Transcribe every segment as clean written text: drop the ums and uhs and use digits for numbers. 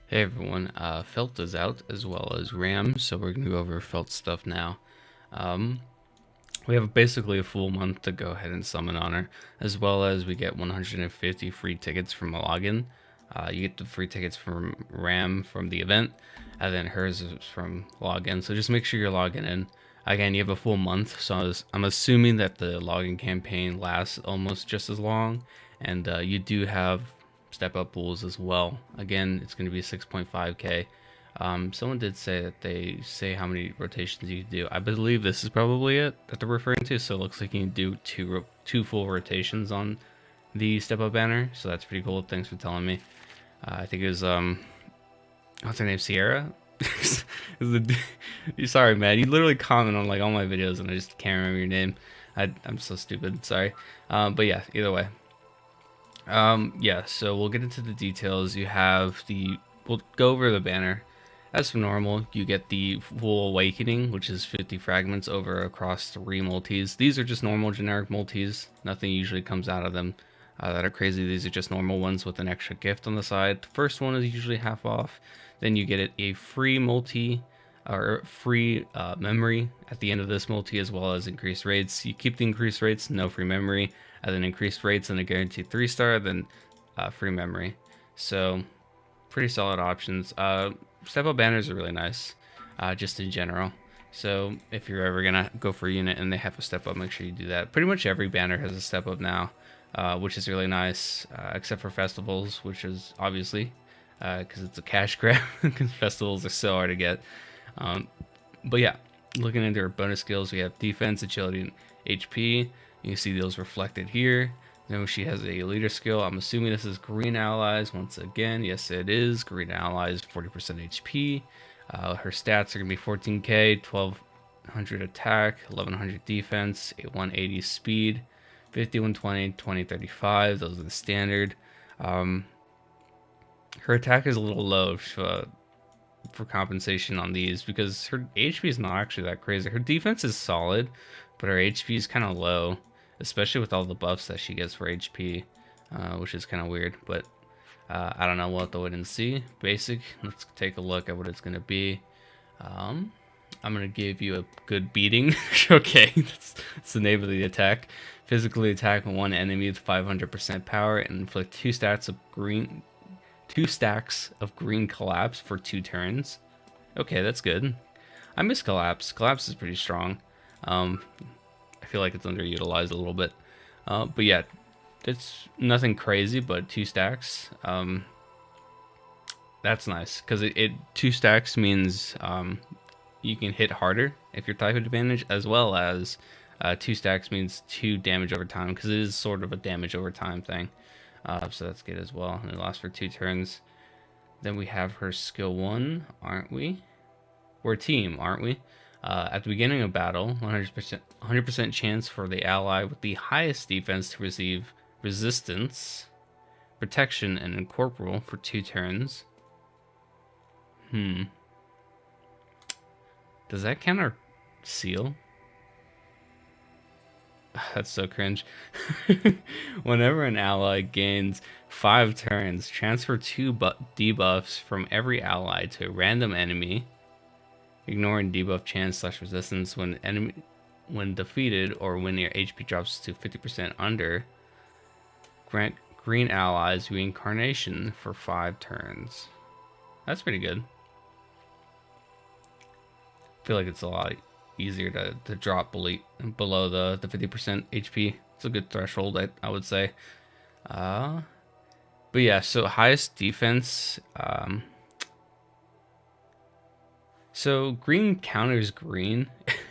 Hey everyone, Felt is out as well as Ram, so we're gonna go over Felt stuff now. Um, we have basically a full month to go ahead and summon Honor, as well as we get 150 free tickets from a login. You get the free tickets from Ram from the event, and then hers is from login. So just make sure you're logging in. Again, you have a full month, so I'm assuming that the login campaign lasts almost just as long, and you do have step up pools as well. Again, it's going to be 6.5k. Someone did say that they say how many rotations you can do. I believe this is probably it that they're referring to. So it looks like you can do two full rotations on the step up banner. So that's pretty cool. Thanks for telling me. I think it was what's her name, Sierra. Sorry, man. You literally comment on like all my videos, and I just can't remember your name. I'm so stupid. Sorry. But yeah, either way. Yeah, so we'll get into the details. We'll go over the banner. As for normal, you get the full awakening, which is 50 fragments over across 3 multis. These are just normal generic multis. Nothing usually comes out of them that are crazy. These are just normal ones with an extra gift on the side. The first one is usually half off. Then you get a free multi or free memory at the end of this multi, as well as increased rates. You keep the increased rates, no free memory, and then increased rates and a guaranteed 3-star, then free memory. So pretty solid options. Step up banners are really nice, just in general. So if you're ever gonna go for a unit and they have a step up, make sure you do that. Pretty much every banner has a step up now, which is really nice, except for festivals, which is obviously because it's a cash grab. Because festivals are so hard to get. Um, but yeah, looking into our bonus skills, we have defense, agility, and HP. You can see those reflected here. Then she has a leader skill. I'm assuming this is green allies once again. Yes, it is. Green allies, 40% HP. Her stats are going to be 14k, 1200 attack, 1100 defense, 180 speed, 50, 120, 20, 35. Those are the standard. Her attack is a little low for compensation on these because her HP is not actually that crazy. Her defense is solid, but her HP is kind of low, especially with all the buffs that she gets for HP, which is kind of weird. But I don't know. We'll have to wait and see. Basic. Let's take a look at what it's gonna be. Um, I'm gonna give you a good beating. Okay, that's the name of the attack. Physically attack one enemy with 500% power and inflict two stacks of green collapse for 2 turns. Okay, that's good. I miss collapse. Collapse is pretty strong. Um, I feel like it's underutilized a little bit. But yeah, it's nothing crazy, but 2 stacks. That's nice because it 2 stacks means you can hit harder if you're type advantage, as well as 2 stacks means 2 damage over time because it is sort of a damage over time thing. So that's good as well. And it lasts for 2 turns. Then we have her skill 1, aren't we? We're a team, aren't we? At the beginning of battle, 100% chance for the ally with the highest defense to receive resistance, protection, and incorporeal for 2 turns. Does that counter seal? That's so cringe. Whenever an ally gains 5 turns, transfer 2 debuffs from every ally to a random enemy, ignoring debuff chance/resistance when defeated or when your HP drops to 50% under. Grant green allies reincarnation for 5 turns. That's pretty good. I feel like it's a lot easier to drop below the 50% HP. It's a good threshold, I would say. But yeah, so highest defense. So green counters green,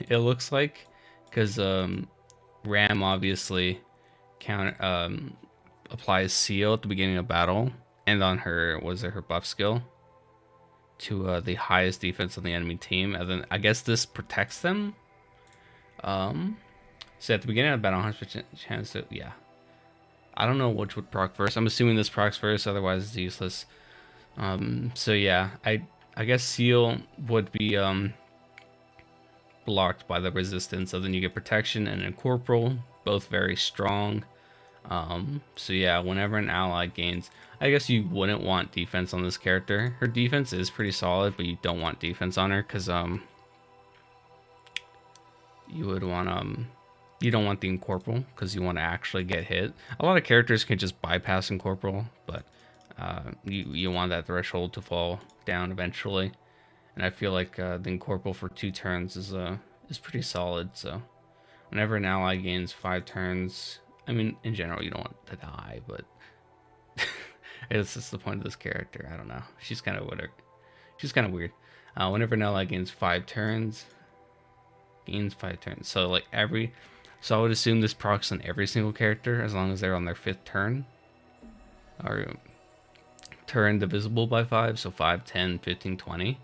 it looks like, because Ram obviously applies seal at the beginning of battle, and on her her buff skill to the highest defense on the enemy team, and then I guess this protects them. So at the beginning of the battle, 100% chance to, yeah. I don't know which would proc first. I'm assuming this procs first, otherwise it's useless. So yeah, I guess seal would be blocked by the resistance, so then you get protection and incorporeal, both very strong. So yeah, whenever an ally gains, I guess you wouldn't want defense on this character. Her defense is pretty solid, but you don't want defense on her because you would want you don't want the incorporeal because you want to actually get hit. A lot of characters can just bypass incorporeal, but you want that threshold to fall down eventually. And I feel like the incorporeal for 2 turns is pretty solid. So whenever an ally gains 5 turns, I mean in general you don't want to die, but it's just the point of this character. I don't know. She's kind of weird. She's kind of weird. Whenever an ally gains 5 turns, So like so I would assume this procs on every single character as long as they're on their 5th turn, or turn divisible by 5. So 5, 10, 15, 20.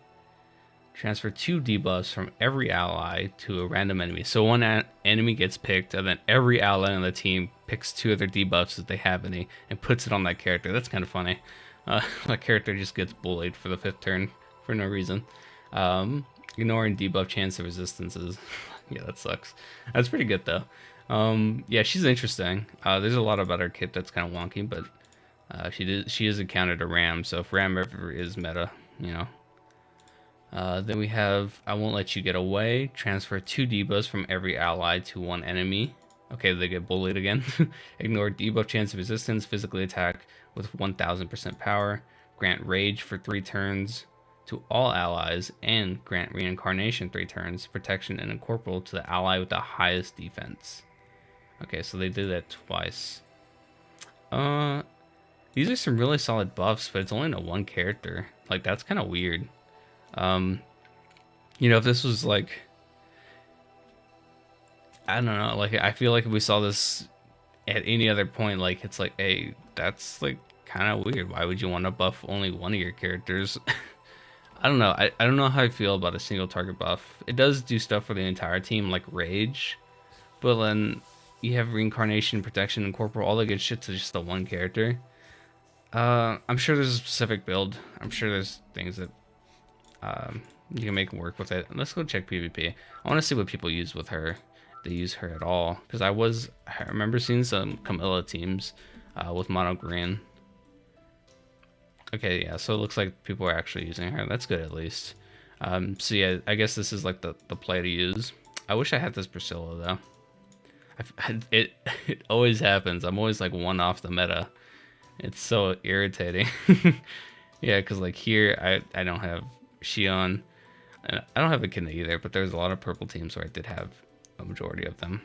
Transfer 2 debuffs from every ally to a random enemy. So one enemy gets picked, and then every ally on the team picks 2 of their debuffs if they have any, and puts it on that character. That's kind of funny. That character just gets bullied for the 5th turn for no reason. Ignoring debuff chance of resistances. Yeah, that sucks. That's pretty good though. Yeah, she's interesting. There's a lot about her kit that's kind of wonky, but she is a counter to Ram. So if Ram ever is meta, you know. Then we have I Won't Let You Get Away. Transfer 2 debuffs from every ally to 1 enemy. Okay, they get bullied again. Ignore debuff chance of resistance. Physically attack with 1000% power. Grant Rage for 3 turns to all allies. And grant Reincarnation 3 turns. Protection and Incorporeal to the ally with the highest defense. Okay, so they did that twice. These are some really solid buffs, but it's only to 1 character. Like, that's kind of weird. You know, if this was like, I don't know, like I feel like if we saw this at any other point, like it's like, hey, that's like kind of weird. Why would you want to buff only one of your characters? I don't know. I don't know how I feel about a single target buff. It does do stuff for the entire team, like Rage, but then you have Reincarnation, Protection, and Corporal, all the good shit to just the 1 character. I'm sure there's a specific build. I'm sure there's things that you can make work with it. Let's go check PvP. I want to see what people use with her. If they use her at all, because I remember seeing some Camilla teams with mono green. Okay, yeah, so it looks like people are actually using her. That's good at least. So yeah, I guess this is like the play to use. I wish I had this Priscilla though. It always happens. I'm always like 1 off the meta. It's so irritating. Yeah, because like here I don't have Shion. And I don't have Echidna either, but there's a lot of purple teams where I did have a majority of them.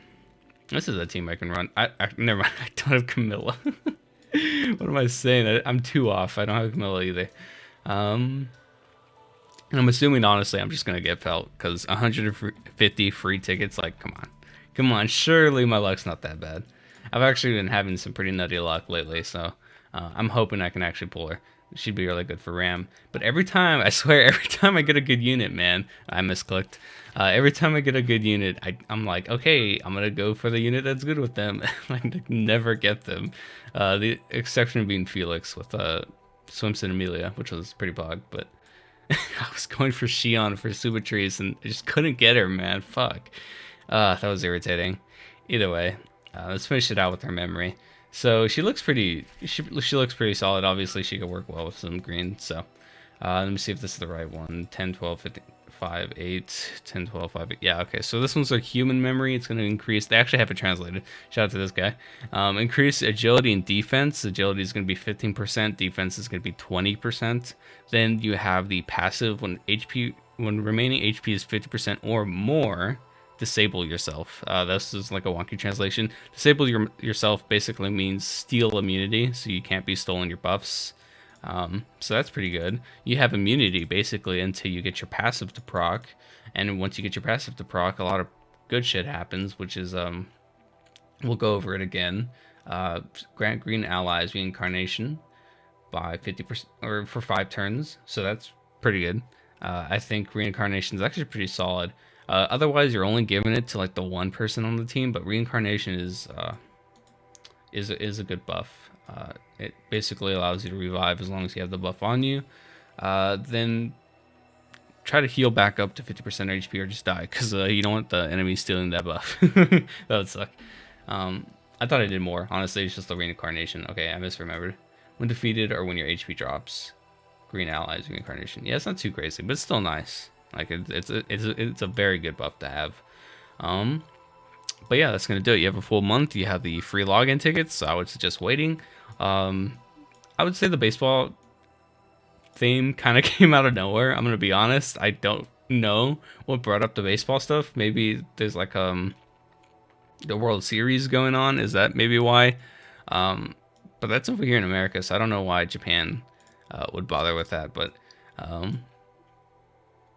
This is a team I can run. Never mind, I don't have Camilla. What am I saying? I'm 2 off. I don't have Camilla either. And I'm assuming, honestly, I'm just going to get Felt, because 150 free tickets, like, come on. Come on, surely my luck's not that bad. I've actually been having some pretty nutty luck lately, so I'm hoping I can actually pull her. She'd be really good for Ram. But every time, I swear, every time I get a good unit, man, I misclicked. Every time I get a good unit, I'm like, okay, I'm going to go for the unit that's good with them. I never get them. The exception being Felix with Swimson Amelia, which was pretty bug. But I was going for Shion for Subatrice, and I just couldn't get her, man. Fuck. That was irritating. Either way, let's finish it out with her memory. So she looks pretty. She looks pretty solid. Obviously, she could work well with some green. So let me see if this is the right one. 10, 12, 15, 5, 8, 10, 12, 5, 8. Yeah, okay. So this one's like human memory. It's going to increase. They actually have it translated. Shout out to this guy. Increase agility and defense. Agility is going to be 15%. Defense is going to be 20%. Then you have the passive when remaining HP is 50% or more. Disable yourself. This is like a wonky translation. Disable yourself basically means steal immunity, so you can't be stolen your buffs. So that's pretty good. You have immunity basically until you get your passive to proc, and once you get your passive to proc, a lot of good shit happens, which is we'll go over it again. Grant green allies reincarnation by 50% or for 5 turns, so that's pretty good. I think reincarnation is actually pretty solid. Otherwise, you're only giving it to like the 1 person on the team, but reincarnation is a good buff. It basically allows you to revive as long as you have the buff on you. Then try to heal back up to 50% HP or just die, because you don't want the enemy stealing that buff. That would suck. I thought I did more. Honestly, it's just the reincarnation. Okay, I misremembered. When defeated or when your HP drops, green allies reincarnation. Yeah, it's not too crazy, but it's still nice. Like it's a very good buff to have. Um, but yeah, that's gonna do it. You have a full month. You have the free login tickets. So I would suggest waiting. I would say the baseball theme kind of came out of nowhere. I'm gonna be honest. I don't know what brought up the baseball stuff. Maybe there's like the World Series going on. Is that maybe why? Um, but that's over here in America, so I don't know why Japan would bother with that. But um,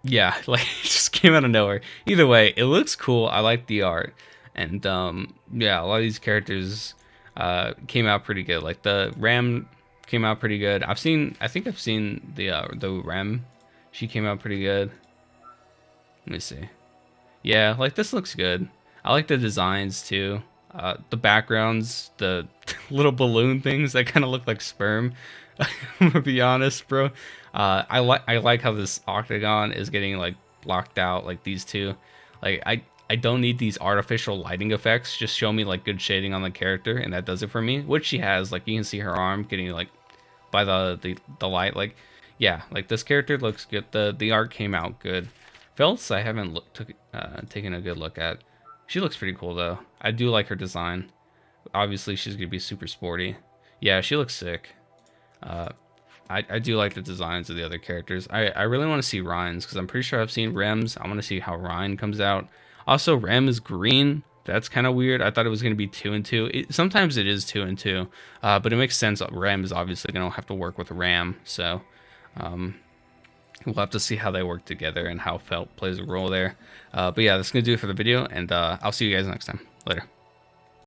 yeah, like it just came out of nowhere. Either way, it looks cool. I like the art, and yeah, a lot of these characters came out pretty good. Like the Ram came out pretty good. I think I've seen the Ram. She came out pretty good. Let me see. Yeah, like this looks good. I like the designs too. The backgrounds, the little balloon things that kind of look like sperm. I'm gonna be honest, bro. I like how this octagon is getting like blocked out, like these two. Like I don't need these artificial lighting effects. Just show me like good shading on the character, and that does it for me. Which she has. Like you can see her arm getting like by the light. Like yeah, like this character looks good. The art came out good. Felts I haven't taken a good look at. She looks pretty cool though. I do like her design. Obviously she's gonna be super sporty. Yeah, she looks sick. Uh, I do like the designs of the other characters. I really want to see Ryan's because I'm pretty sure I've seen Rem's. I want to see how Ryan comes out. Also, Rem is green. That's kind of weird. I thought it was going to be 2 and 2. Sometimes it is 2 and 2, but it makes sense. Rem is obviously going to have to work with Ram, so um, we'll have to see how they work together and how Felt plays a role there. But yeah, that's going to do it for the video, and I'll see you guys next time. Later.